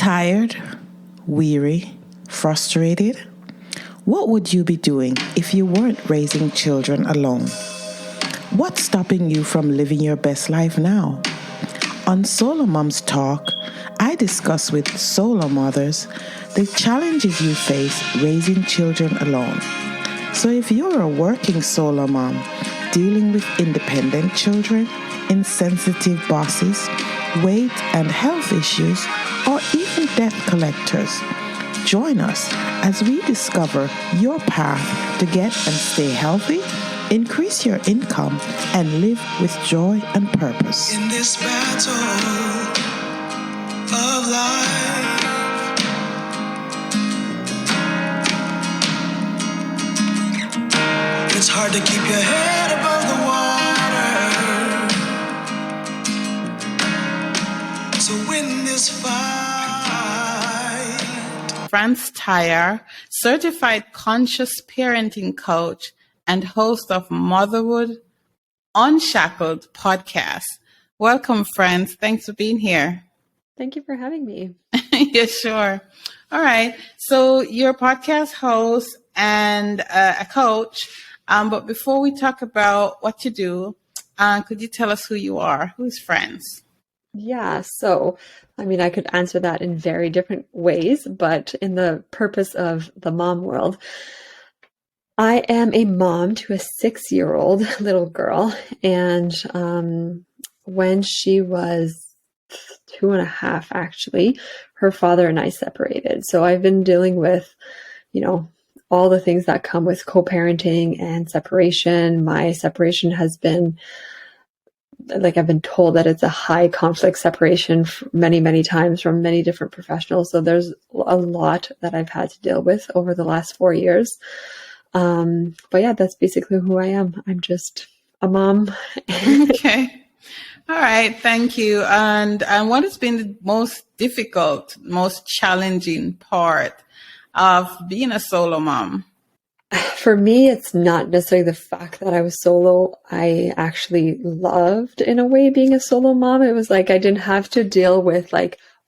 Tired, weary, frustrated? What would you be doing if you weren't raising children alone? What's stopping you from living your best life now? On SoloMoms Talk, I discuss with solo mothers the challenges you face raising children alone. So if you're a working solo mom dealing with independent children, insensitive bosses, weight and health issues, or even debt collectors, join us as we discover your path to get and stay healthy, increase your income, and live with joy and purpose. In this battle of life, it's hard to keep your head above the water. So win this fight. Tailleur, certified conscious parenting coach and host of Motherhood Unshackled podcast. Welcome, friends. Thanks for being here. Thank you for having me. Yeah, sure. All right. So you're a podcast host and a coach. But before we talk about what you do, could you tell us who you are? Who's Friends? Yeah, so I could answer that in very different ways, but in the purpose of the mom world, I am a mom to a 6-year-old little girl. And when she was 2.5, actually, her father and I separated. So I've been dealing with, all the things that come with co-parenting and separation. My separation has been, I've been told that it's a high conflict separation many, many times from many different professionals. So there's a lot that I've had to deal with over the last 4 years. But yeah, that's basically who I am. I'm just a mom. Okay. All right. Thank you. And what has been the most difficult, most challenging part of being a solo mom? For me, it's not necessarily the fact that I was solo. I actually loved, in a way, being a solo mom. It was like I didn't have to deal with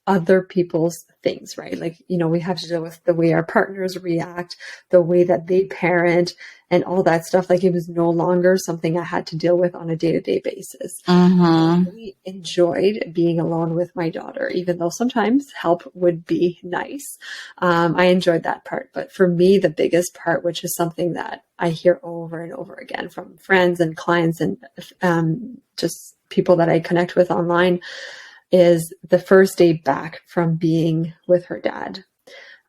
other people's things, right? We have to deal with the way our partners react, the way that they parent, and all that stuff. It was no longer something I had to deal with on a day-to-day basis. I really enjoyed being alone with my daughter, even though sometimes help would be nice. I enjoyed that part. But for me, the biggest part, which is something that I hear over and over again from friends and clients and just people that I connect with online, is the first day back from being with her dad,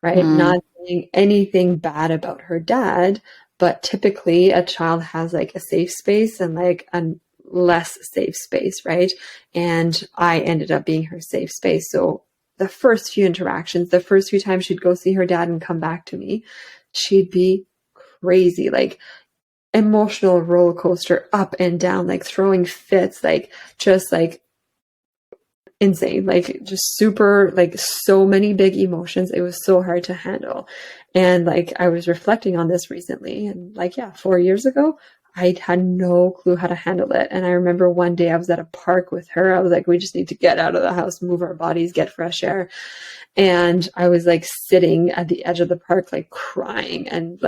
right? Not saying anything bad about her dad, but typically a child has a safe space and a less safe space, right? And I ended up being her safe space. So the first few interactions, the first few times she'd go see her dad and come back to me, she'd be crazy, emotional roller coaster, up and down, throwing fits, insane, just super, so many big emotions. It was so hard to handle. And I was reflecting on this recently, and 4 years ago, I had no clue how to handle it. And I remember one day I was at a park with her. I was like, we just need to get out of the house, move our bodies, get fresh air. And I was sitting at the edge of the park, crying and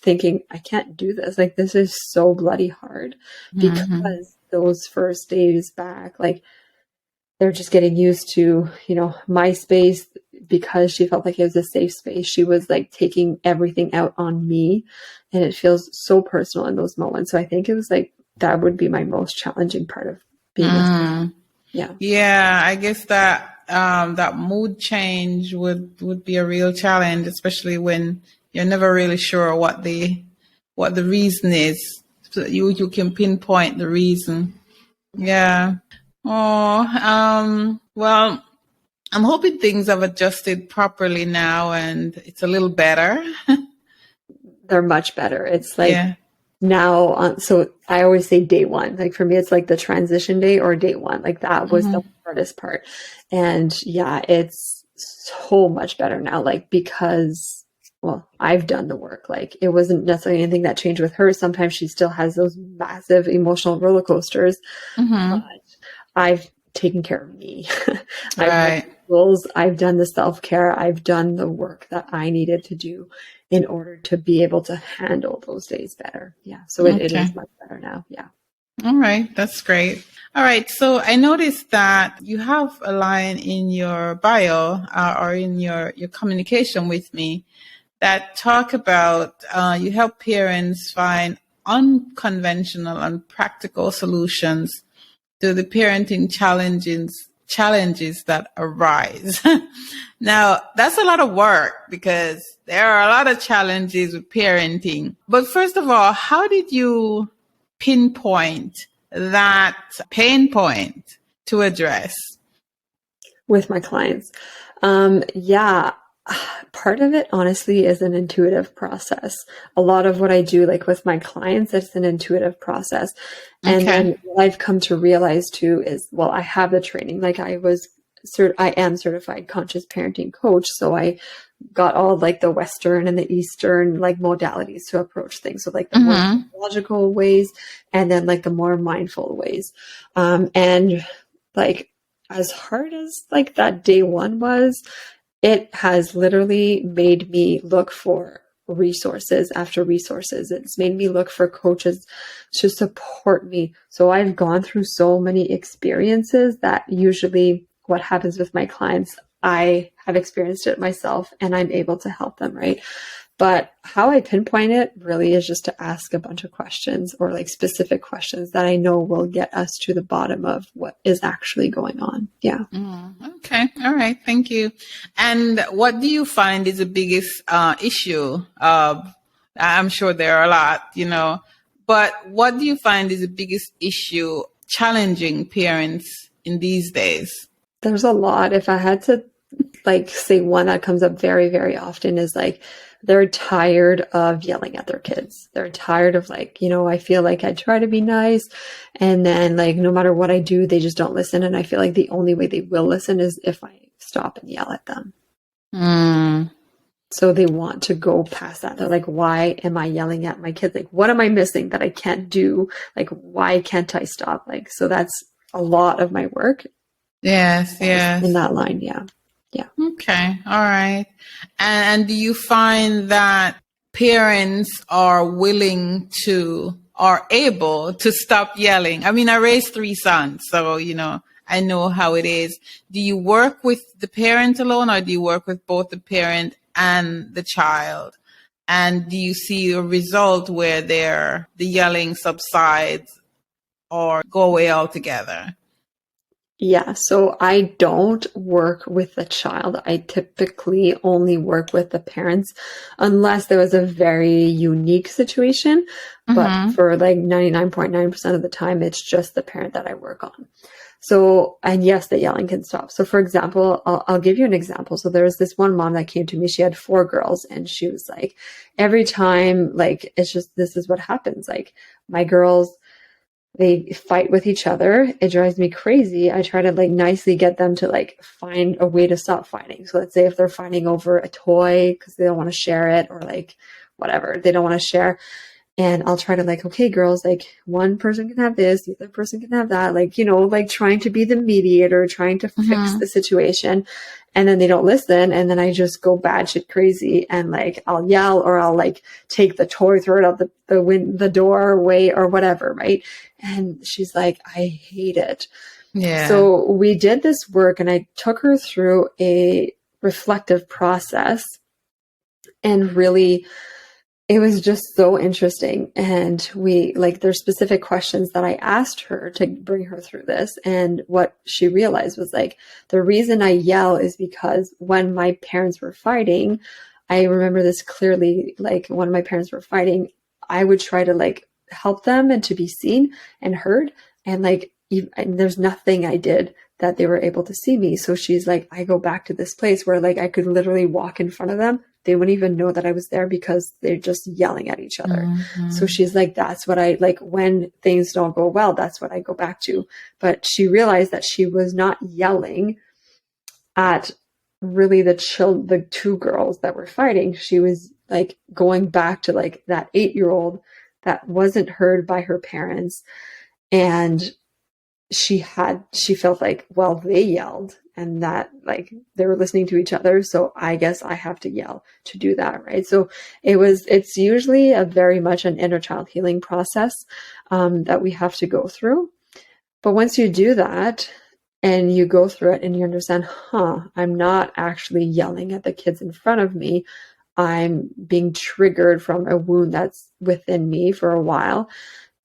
thinking, I can't do this. This is so bloody hard, because those first days back, they're just getting used to, my space, because she felt like it was a safe space. She was taking everything out on me, and it feels so personal in those moments. So I think it was that would be my most challenging part of being a yeah. Yeah, I guess that that mood change would be a real challenge, especially when you're never really sure what the reason is. So you can pinpoint the reason. Yeah. Oh, well, I'm hoping things have adjusted properly now and it's a little better. They're much better. It's now, so I always say day one. For me, it's the transition day or day one. That was the hardest part. And yeah, it's so much better now, because, well, I've done the work. It wasn't necessarily anything that changed with her. Sometimes she still has those massive emotional roller coasters, but I've taken care of me. Right. I've done the self-care. I've done the work that I needed to do in order to be able to handle those days better. Yeah. So it is much better now. Yeah. All right. That's great. All right. So I noticed that you have a line in your bio or in your communication with me that talk about you help parents find unconventional and practical solutions to the parenting challenges that arise. Now, that's a lot of work because there are a lot of challenges with parenting. But first of all, how did you pinpoint that pain point to address? With my clients. Yeah. Part of it, honestly, is an intuitive process. A lot of what I do, like with my clients, it's an intuitive process. And then what I've come to realize too is, well, I have the training. Like I am certified conscious parenting coach. So I got all like the Western and the Eastern like modalities to approach things. So like the more logical ways and then like the more mindful ways. And like as hard as like that day one was, it has literally made me look for resources after resources. It's made me look for coaches to support me. So I've gone through so many experiences that usually what happens with my clients, I have experienced it myself and I'm able to help them, right? But how I pinpoint it really is just to ask a bunch of questions or like specific questions that I know will get us to the bottom of what is actually going on. Yeah. Okay. All right. Thank you. And what do you find is the biggest issue? I'm sure there are a lot, but what do you find is the biggest issue challenging parents in these days? There's a lot. If I had to like say one that comes up very, very often is like, they're tired of yelling at their kids. They're tired of like, I feel like I try to be nice and then like, no matter what I do, they just don't listen. And I feel like the only way they will listen is if I stop and yell at them. So they want to go past that. They're like, why am I yelling at my kids? Like, what am I missing that I can't do? Like, why can't I stop? Like, so that's a lot of my work. Yes. In that line. Yeah. Yeah. Okay. All right. And do you find that parents are able to stop yelling? I mean, I raised 3 sons, so, I know how it is. Do you work with the parent alone or do you work with both the parent and the child? And do you see a result where the yelling subsides or go away altogether? Yeah, so I don't work with the child. I typically only work with the parents unless there was a very unique situation. But for like 99.9% of the time, it's just the parent that I work on. So, and yes, the yelling can stop. So for example, I'll give you an example. So there was this one mom that came to me. She had 4 girls and she was like, every time, like, it's just, this is what happens. Like my girls, they fight with each other. It drives me crazy. I try to like nicely get them to like find a way to stop fighting. So let's say if they're fighting over a toy because they don't want to share it or like whatever, they don't want to share. And I'll try to like, okay, girls, like one person can have this, the other person can have that. Like, like trying to be the mediator, trying to fix the situation. And then they don't listen. And then I just go batshit crazy and like, I'll yell or I'll like take the toy, throw it out the doorway or whatever. Right. And she's like, I hate it. Yeah. So we did this work and I took her through a reflective process and really, it was just so interesting. And we there's specific questions that I asked her to bring her through this. And what she realized was like, the reason I yell is because when my parents were fighting, I remember this clearly, like when my parents were fighting, I would try to like help them and to be seen and heard. And like, and there's nothing I did that they were able to see me. So she's like, I go back to this place where like I could literally walk in front of them. They wouldn't even know that I was there because they're just yelling at each other. So she's like, that's what I like when things don't go well. That's what I go back to. But she realized that she was not yelling at really the 2 girls that were fighting. She was like going back to like that 8-year-old that wasn't heard by her parents. And she felt like, well, they yelled and that like they were listening to each other. So I guess I have to yell to do that. Right. So it's usually a very much an inner child healing process, that we have to go through. But once you do that and you go through it and you understand, I'm not actually yelling at the kids in front of me. I'm being triggered from a wound that's within me for a while.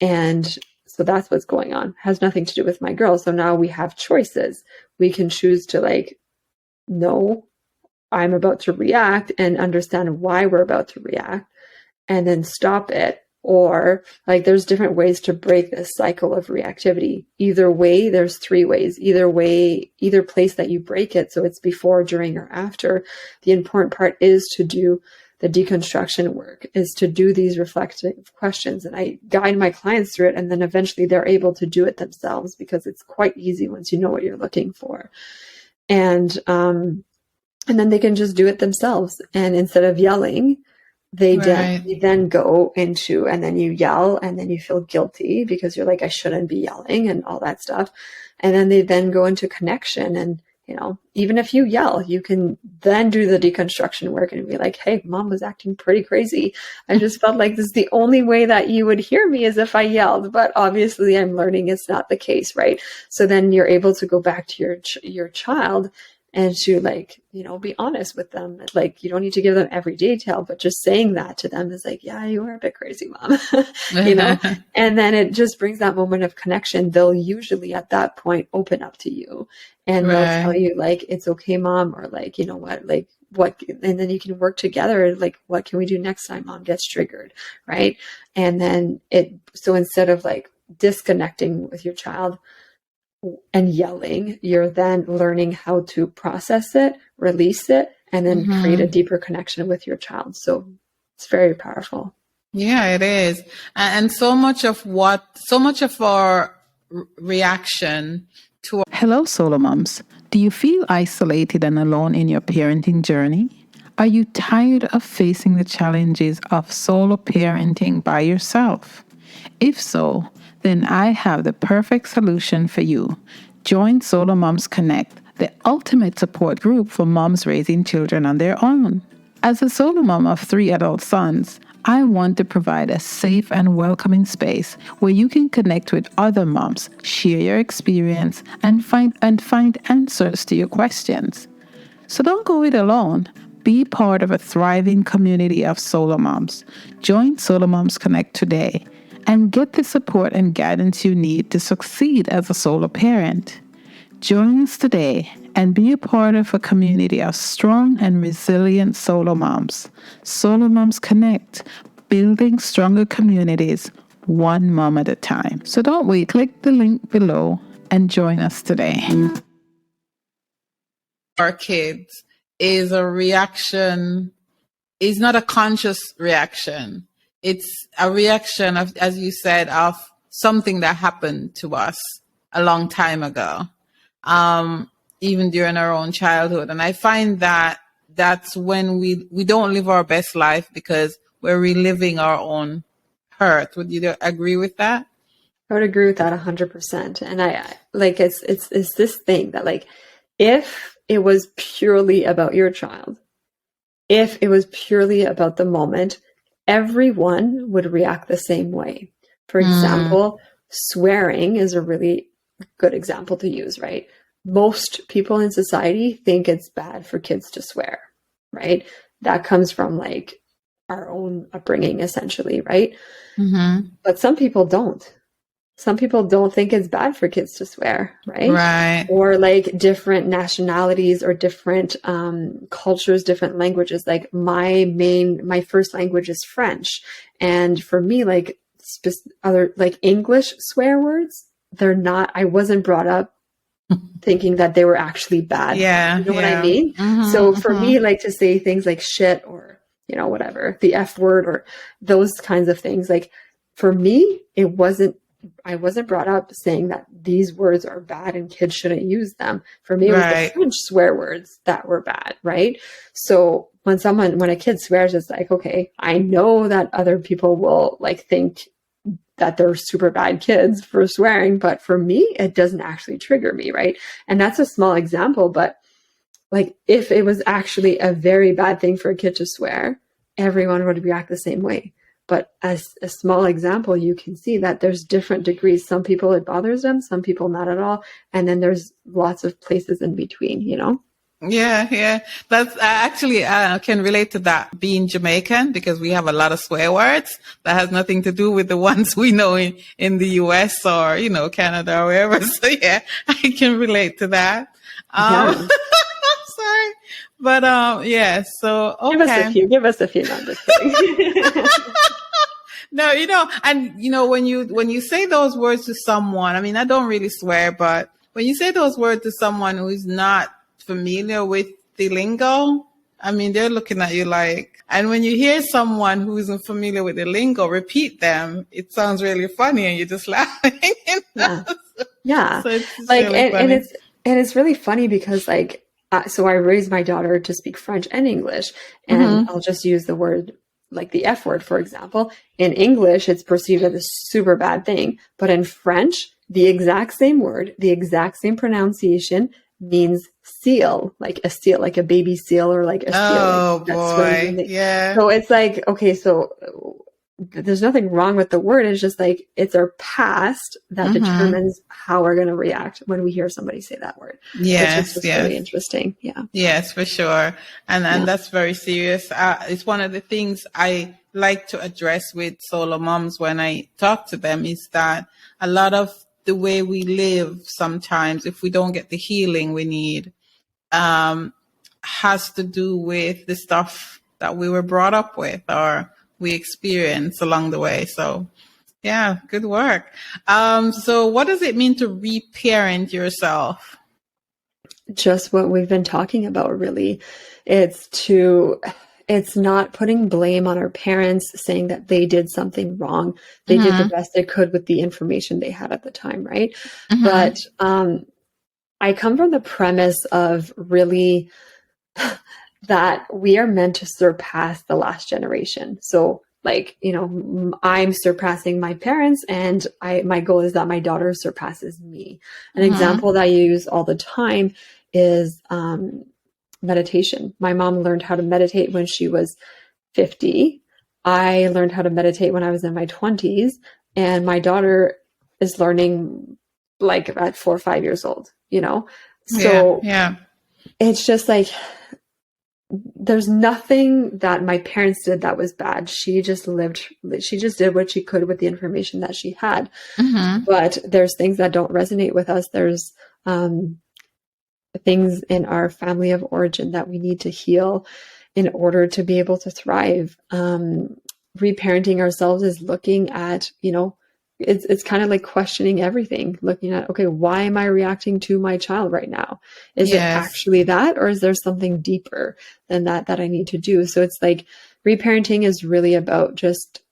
And so that's what's going on. It has nothing to do with my girl. So now we have choices. We can choose to like, no, I'm about to react and understand why we're about to react and then stop it. Or like there's different ways to break this cycle of reactivity. Either way, there's 3 ways. Either way, either place that you break it, so it's before, during, or after. The important part is to do the deconstruction work, is to do these reflective questions. And I guide my clients through it, and then eventually they're able to do it themselves because it's quite easy once you know what you're looking for. And then they can just do it themselves. And instead of yelling, they then go into, and then you yell and then you feel guilty because you're like, I shouldn't be yelling and all that stuff. And then they then go into connection. And, even if you yell, you can then do the deconstruction work and be like, hey, mom was acting pretty crazy. I just felt like this is the only way that you would hear me is if I yelled. But obviously I'm learning it's not the case, right? So then you're able to go back to your child and to like, be honest with them. Like, you don't need to give them every detail, but just saying that to them is like, yeah, you are a bit crazy, mom, and then it just brings that moment of connection. They'll usually at that point open up to you and they'll tell you like, it's okay, mom, or like, what, and then you can work together. Like, what can we do next time mom gets triggered? Right. And then so instead of like disconnecting with your child and yelling, you're then learning how to process it, release it, and then create a deeper connection with your child. So it's very powerful. Yeah, it is. And so much of our reaction to... Hello, SoloMoms. Do you feel isolated and alone in your parenting journey? Are you tired of facing the challenges of solo parenting by yourself? If so, then I have the perfect solution for you. Join SoloMoms Connect, the ultimate support group for moms raising children on their own. As a solo mom of 3 adult sons, I want to provide a safe and welcoming space where you can connect with other moms, share your experience, and find answers to your questions. So don't go it alone. Be part of a thriving community of solo moms. Join SoloMoms Connect today and get the support and guidance you need to succeed as a solo parent. Join us today and be a part of a community of strong and resilient solo moms. SoloMoms Connect, building stronger communities, one mom at a time. So don't wait, click the link below and join us today. Our kids is a reaction, is not a conscious reaction. It's a reaction of, as you said, of something that happened to us a long time ago, even during our own childhood. And I find that that's when we don't live our best life because we're reliving our own hurt. Would you agree with that? I would agree with that 100%. And I like, it's this thing that like, if it was purely about your child, if it was purely about the moment, everyone would react the same way. For example, swearing is a really good example to use, right? Most people in society think it's bad for kids to swear, right? That comes from like our own upbringing, essentially, right? But some people don't. Some people don't think it's bad for kids to swear, right? Right. Or like different nationalities or different cultures, different languages. Like my first language is French. And for me, like other like English swear words, I wasn't brought up thinking that they were actually bad. Yeah. You know what I mean? So for me, like to say things like shit or, whatever, the F word or those kinds of things, like for me, I wasn't brought up saying that these words are bad and kids shouldn't use them. For me, it was the French swear words that were bad, right? So when a kid swears, it's like, okay, I know that other people will like think that they're super bad kids for swearing, but for me, it doesn't actually trigger me, right? And that's a small example, but like if it was actually a very bad thing for a kid to swear, everyone would react the same way. But as a small example, you can see that there's different degrees. Some people it bothers them, some people not at all. And then there's lots of places in between, you know? Yeah. That's actually, I can relate to that being Jamaican, because we have a lot of swear words that has nothing to do with the ones we know in the US or, you know, Canada or wherever. So yeah, I can relate to that. Yeah. Sorry. But, yeah, so, okay. Give us a few. No, I'm just kidding. No, you know, and you know, when you say those words to someone, I mean, I don't really swear, but when you say those words to someone who is not familiar with the lingo, I mean, they're looking at you like, and when you hear someone who isn't familiar with the lingo repeat them, it sounds really funny and you're just laughing. You know? Yeah. So it's like, really funny. And it's really funny because like, so I raised my daughter to speak French and English, and I'll just use the word, like the F word, for example. In English, it's perceived as a super bad thing, but in French, the exact same word, the exact same pronunciation means seal, like a baby seal, or like a seal. Oh like boy. Yeah. So it's like, okay, so there's nothing wrong with the word. It's just like, it's our past that determines how we're going to react when we hear somebody say that word. Yes. Which is just really interesting. Yeah. Yes, for sure. And that's very serious. It's one of the things I like to address with solo moms when I talk to them, is that a lot of the way we live sometimes, if we don't get the healing we need, has to do with the stuff that we were brought up with or we experience along the way. So yeah, good work. So what does it mean to reparent yourself? Just what we've been talking about, really. It's not putting blame on our parents, saying that they did something wrong. They did the best they could with the information they had at the time, right? But I come from the premise of really that we are meant to surpass the last generation. So like, you know, I'm surpassing my parents, and my goal is that my daughter surpasses me. An example that I use all the time is meditation. My mom learned how to meditate when she was 50. I learned how to meditate when I was in my 20s, and my daughter is learning like at 4 or 5 years old, you know? So yeah. It's just like, there's nothing that my parents did that was bad. She just did what she could with the information that she had. But there's things that don't resonate with us. There's things in our family of origin that we need to heal in order to be able to thrive. Reparenting ourselves is looking at, you know, it's kind of like questioning everything, looking at, okay, why am I reacting to my child right now? Is it actually that, or is there something deeper than that I need to do? So it's like reparenting is really about just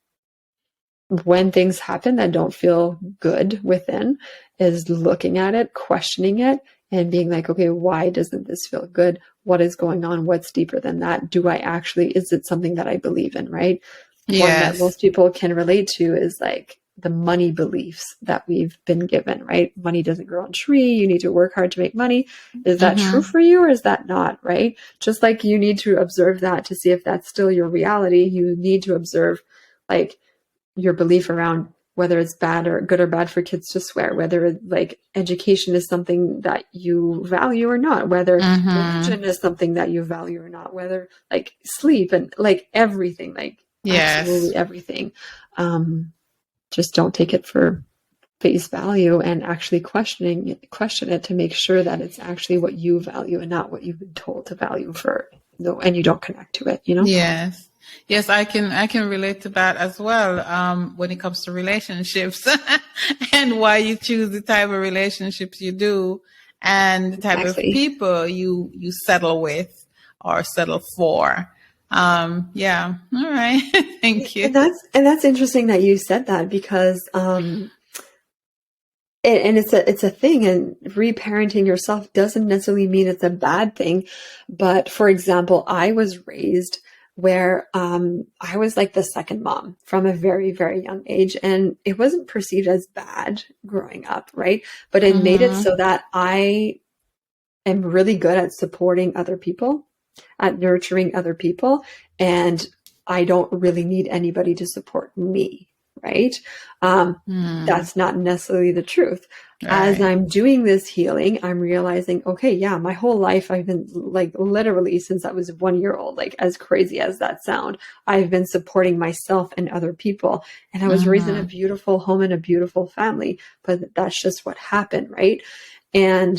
when things happen that don't feel good within, is looking at it, questioning it, and being like, okay, why doesn't this feel good? What is going on? What's deeper than that? Is it something that I believe in, right? One that most people can relate to is like the money beliefs that we've been given, right? Money doesn't grow on a tree. You need to work hard to make money. Is that true for you, or is that not, right? Just like you need to observe that to see if that's still your reality. You need to observe like your belief around whether it's bad or good or bad for kids to swear, whether like education is something that you value or not, whether religion is something that you value or not, whether like sleep and like everything, like absolutely everything. Just don't take it for face value, and actually question it to make sure that it's actually what you value and not what you've been told to value and you don't connect to it, you know? Yes, I can relate to that as well. When it comes to relationships and why you choose the type of relationships you do and the type of people you settle with or settle for. Yeah. All right. Thank you. And that's interesting that you said that, because, and it's a thing, and reparenting yourself doesn't necessarily mean it's a bad thing. But for example, I was raised where I was like the second mom from a very, very young age. And it wasn't perceived as bad growing up, right? But it made it so that I am really good at supporting other people, at nurturing other people. And I don't really need anybody to support me, right? That's not necessarily the truth. As I'm doing this healing, I'm realizing, okay, yeah, my whole life I've been like literally since I was 1 year old, like as crazy as that sound, I've been supporting myself and other people. And I was raised in a beautiful home and a beautiful family, but that's just what happened, right? And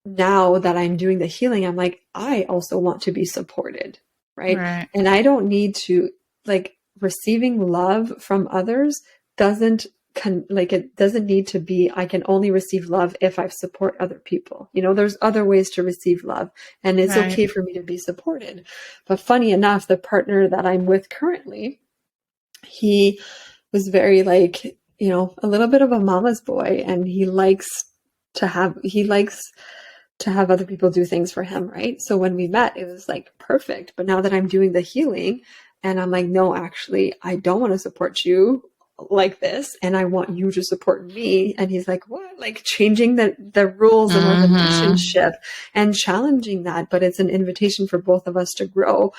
now that I'm doing the healing, I'm like, I also want to be supported, right? And I don't need to, like, receiving love from others doesn't it doesn't need to be, I can only receive love if I support other people. You know, there's other ways to receive love, and it's okay for me to be supported. But funny enough, the partner that I'm with currently, he was very like, you know, a little bit of a mama's boy, and he likes to have other people do things for him, right? So when we met, it was like perfect. But now that I'm doing the healing, and I'm like, no, actually, I don't want to support you like this, and I want you to support me. And he's like, what? Like changing the rules of our relationship and challenging that. But it's an invitation for both of us to grow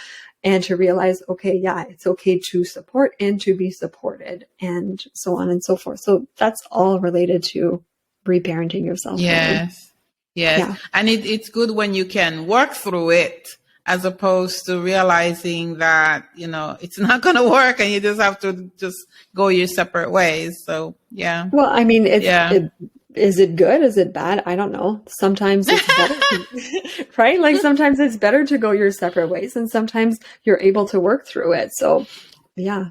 and to realize, okay, yeah, it's okay to support and to be supported, and so on and so forth. So that's all related to reparenting yourself. Yes. Yes. Yeah. And it's good when you can work through it, as opposed to realizing that, you know, it's not going to work and you just have to just go your separate ways. So, yeah. Well, I mean, is it good? Is it bad? I don't know. Sometimes it's better, right? Like sometimes it's better to go your separate ways, and sometimes you're able to work through it. So, yeah.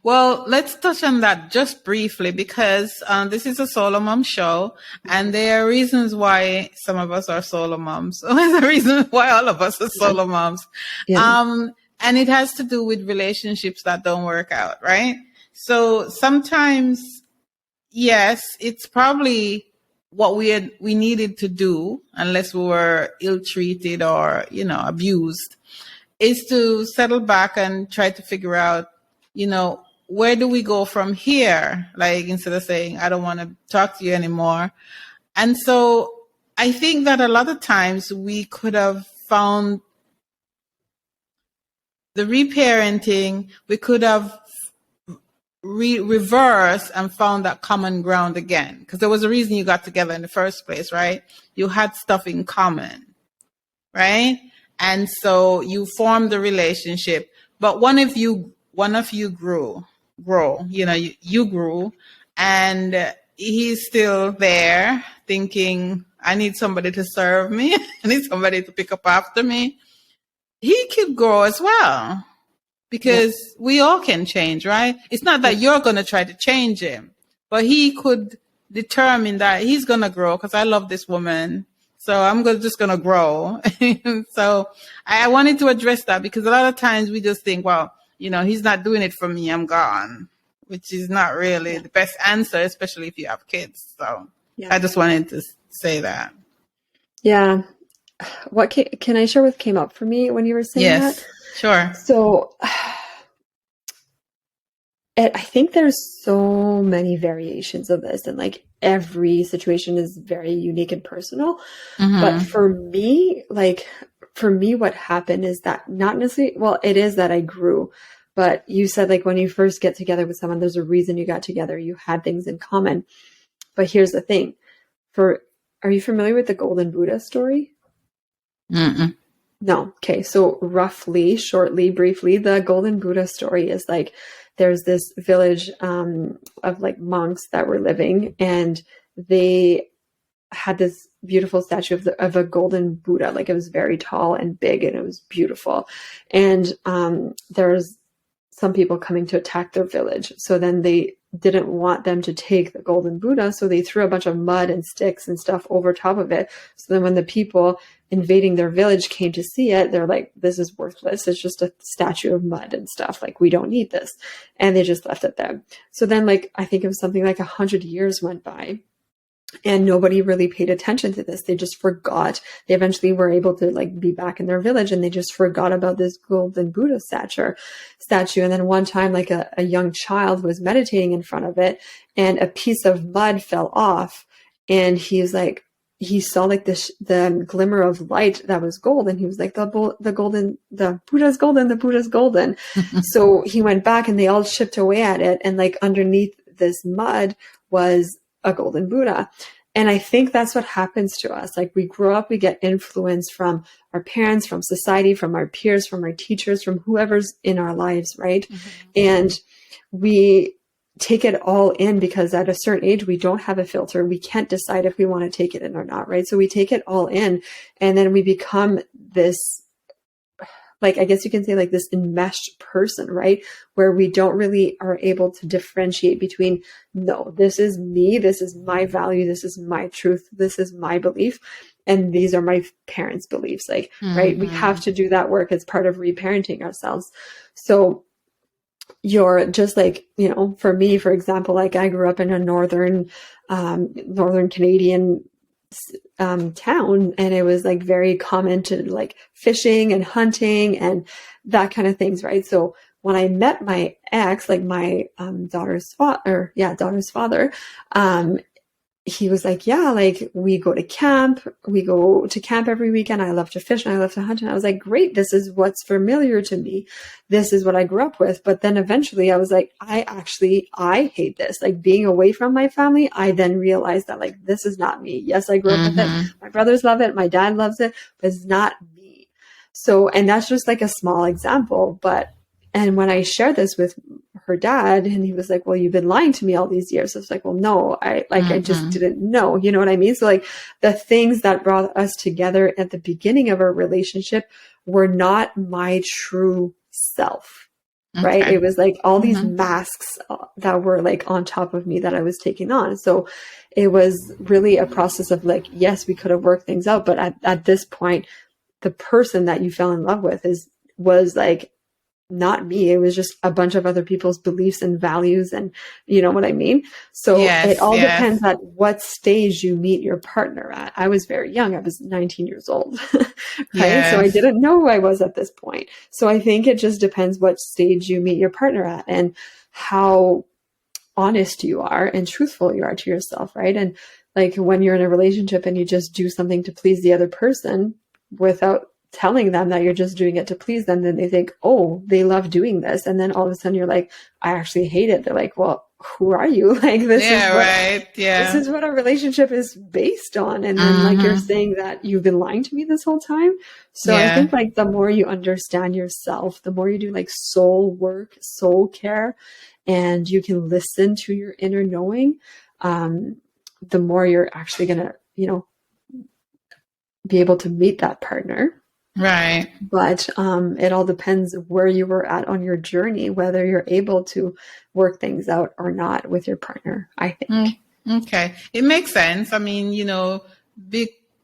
Well, let's touch on that just briefly, because this is a solo mom show, and there are reasons why some of us are solo moms. There's a reason why all of us are solo moms. Yeah. And it has to do with relationships that don't work out, right? So sometimes, yes, it's probably what we needed to do, unless we were ill-treated or, you know, abused, is to settle back and try to figure out, you know, where do we go from here? Like, instead of saying, I don't want to talk to you anymore. And so I think that a lot of times we could have found the reparenting, we could have reversed and found that common ground again. Because there was a reason you got together in the first place, right? You had stuff in common, right? And so you formed a relationship, but one of you grew, you know, you grew, and he's still there thinking, I need somebody to serve me. I need somebody to pick up after me. He could grow as well, because we all can change, right? It's not that you're going to try to change him, but he could determine that he's going to grow because I love this woman. So I'm just going to grow. So I wanted to address that, because a lot of times we just think, well, you know, he's not doing it for me, I'm gone, which is not really the best answer, especially if you have kids. So I just wanted to say that. Yeah. What can I share what came up for me when you were saying that? Yes, sure. So I think there's so many variations of this, and like every situation is very unique and personal. But for me, what happened is that not necessarily, well, it is that I grew, but you said like when you first get together with someone, there's a reason you got together, you had things in common. But here's the thing, are you familiar with the Golden Buddha story? Mm-mm. No. Okay. So roughly, shortly, briefly, the Golden Buddha story is like, there's this village of like monks that were living, and they had this beautiful statue of a golden Buddha. Like it was very tall and big, and it was beautiful. And there's some people coming to attack their village. So then they didn't want them to take the golden Buddha. So they threw a bunch of mud and sticks and stuff over top of it. So then when the people invading their village came to see it, they're like, this is worthless. It's just a statue of mud and stuff. Like, we don't need this. And they just left it there. So then, like, I think it was something like 100 years went by. And nobody really paid attention to this. They just forgot. They eventually were able to like be back in their village, and they just forgot about this golden Buddha statue. And then one time, like a young child was meditating in front of it, and a piece of mud fell off, and he was like, he saw like the glimmer of light that was gold, and he was like, the Buddha's golden, the Buddha's golden. So he went back, and they all chipped away at it, and like underneath this mud was a golden Buddha. And I think that's what happens to us. Like we grow up, we get influence from our parents, from society, from our peers, from our teachers, from whoever's in our lives, right? And we take it all in because at a certain age, we don't have a filter. We can't decide if we want to take it in or not, right? So we take it all in, and then we become this, like, I guess you can say like this enmeshed person, right? Where we don't really are able to differentiate between, no, this is me, this is my value, this is my truth, this is my belief, and these are my parents' beliefs, like, right? We have to do that work. It's part of reparenting ourselves. So you're just like, you know, for me, for example, like I grew up in a northern Canadian town, and it was like very common to like fishing and hunting and that kind of things, right? So when I met my ex, like my daughter's father, he was like, yeah, like we go to camp every weekend. I love to fish and I love to hunt. And I was like, great, this is what's familiar to me. This is what I grew up with. But then eventually I was like, I hate this. Like being away from my family, I then realized that like, this is not me. Yes, I grew up with it. My brothers love it. My dad loves it, but it's not me. So, and that's just like a small example, and when I shared this with her dad, and he was like, well, you've been lying to me all these years. I was like, well, no, I just didn't know, you know what I mean? So like the things that brought us together at the beginning of our relationship were not my true self, right? It was like all these masks that were like on top of me that I was taking on. So it was really a process of like, yes, we could have worked things out, but at this point, the person that you fell in love with was like, not me. It was just a bunch of other people's beliefs and values, and you know what I mean? So it all depends at what stage you meet your partner at. I was very young. I was 19 years old, right? So I didn't know who I was at this point. So I think it just depends what stage you meet your partner at and how honest you are and truthful you are to yourself, right? And like when you're in a relationship and you just do something to please the other person without telling them that you're just doing it to please them, then they think, oh, they love doing this. And then all of a sudden you're like, I actually hate it. They're like, well, who are you? Like this is what our relationship is based on. And then like you're saying that you've been lying to me this whole time. So I think like the more you understand yourself, the more you do like soul work, soul care, and you can listen to your inner knowing, the more you're actually gonna, you know, be able to meet that partner. Right. But it all depends where you were at on your journey, whether you're able to work things out or not with your partner, I think. Okay. It makes sense. I mean, you know,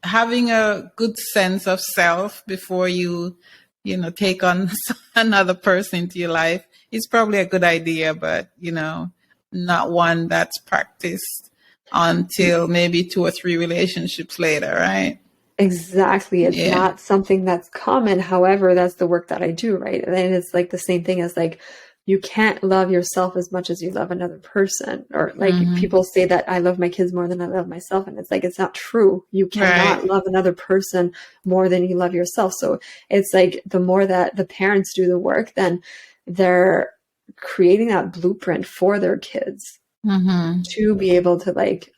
having a good sense of self before you know, take on another person into your life is probably a good idea, but, you know, not one that's practiced until maybe 2 or 3 relationships later, right? Exactly. It's not something that's common. However, that's the work that I do, right? And it's like the same thing as like, you can't love yourself as much as you love another person. Or like people say that I love my kids more than I love myself. And it's like, it's not true. You cannot love another person more than you love yourself. So it's like the more that the parents do the work, then they're creating that blueprint for their kids to be able to like,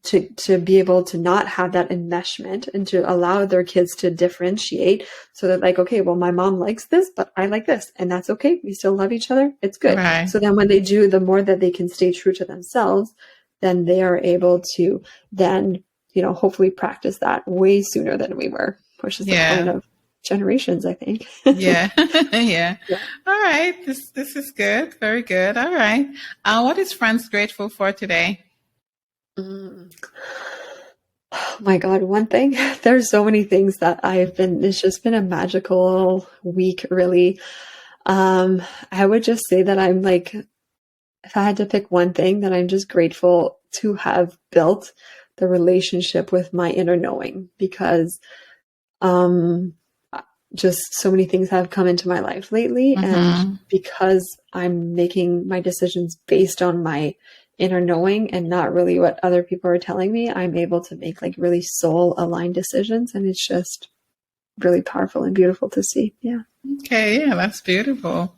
to be able to not have that enmeshment and to allow their kids to differentiate so that like, okay, well, my mom likes this, but I like this, and that's okay. We still love each other. It's good. Right. So then when they do, the more that they can stay true to themselves, then they are able to then, you know, hopefully practice that way sooner than we were, which is the point of generations, I think. Yeah. All right. This is good. Very good. All right. What is Franz grateful for today? Oh my God, one thing. There's so many things that it's just been a magical week, really. I would just say that I'm like, if I had to pick one thing, that I'm just grateful to have built the relationship with my inner knowing, because just so many things have come into my life lately. And because I'm making my decisions based on my inner knowing and not really what other people are telling me, I'm able to make like really soul aligned decisions. And it's just really powerful and beautiful to see. Yeah. Okay. Yeah, that's beautiful.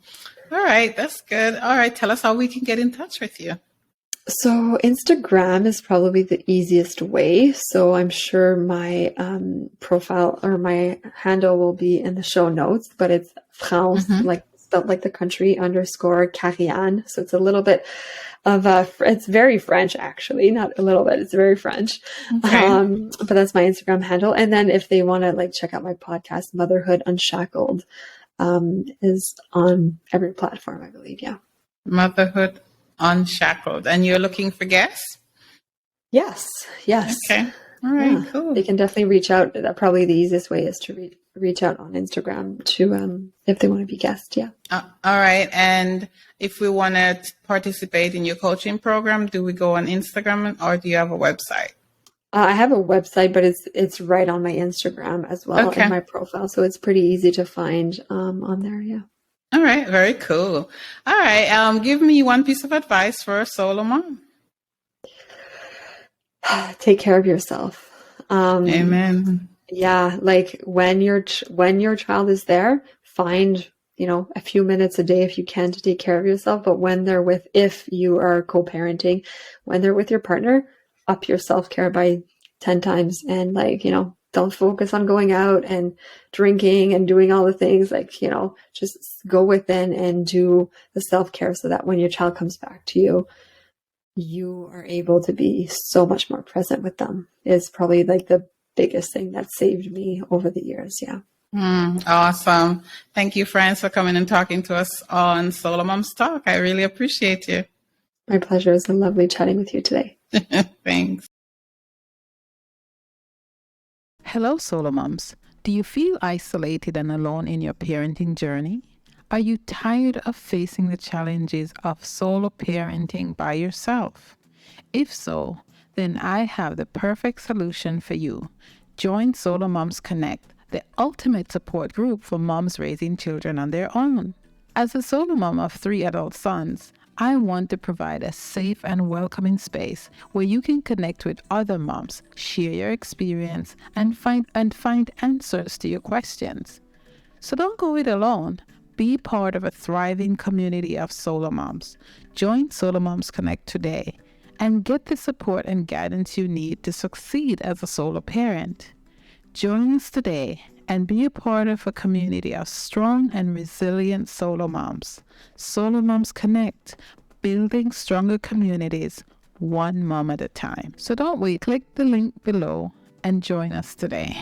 All right. That's good. All right. Tell us how we can get in touch with you. So Instagram is probably the easiest way. So I'm sure my profile or my handle will be in the show notes, but it's France, like spelled like the country _Carianne. So it's a little bit of it's very French, actually, not a little bit. It's very French. Okay. But that's my Instagram handle. And then if they want to like check out my podcast, Motherhood Unshackled, is on every platform, I believe. Yeah. Motherhood Unshackled. And you're looking for guests? Yes. Okay. All right, cool. They can definitely reach out. Probably the easiest way is to reach out on Instagram to if they want to be guests. Yeah. All right. And if we want to participate in your coaching program, do we go on Instagram or do you have a website? I have a website, but it's right on my Instagram as well in my profile, so it's pretty easy to find on there. Yeah. All right. Very cool. All right. Give me one piece of advice for a solo mom. Take care of yourself. Amen. Yeah, like when your child is there, find a few minutes a day if you can to take care of yourself. But when they're if you are co-parenting, when they're with your partner, up your self-care by 10 times, and don't focus on going out and drinking and doing all the things. Just go within and do the self-care so that when your child comes back to you, you are able to be so much more present with them. Is probably like the biggest thing that saved me over the years. Yeah. Awesome. Thank you, friends, for coming and talking to us on SoloMoms Talk. I really appreciate you. My pleasure. It's been lovely chatting with you today. Thanks. Hello, Solo Moms. Do you feel isolated and alone in your parenting journey? Are you tired of facing the challenges of solo parenting by yourself? If so, then I have the perfect solution for you. Join Solo Moms Connect, the ultimate support group for moms raising children on their own. As a solo mom of 3 adult sons, I want to provide a safe and welcoming space where you can connect with other moms, share your experience, and find answers to your questions. So don't go it alone. Be part of a thriving community of solo moms. Join Solo Moms Connect today and get the support and guidance you need to succeed as a solo parent. Join us today and be a part of a community of strong and resilient solo moms. Solo Moms Connect, building stronger communities, one mom at a time. So don't wait. Click the link below and join us today.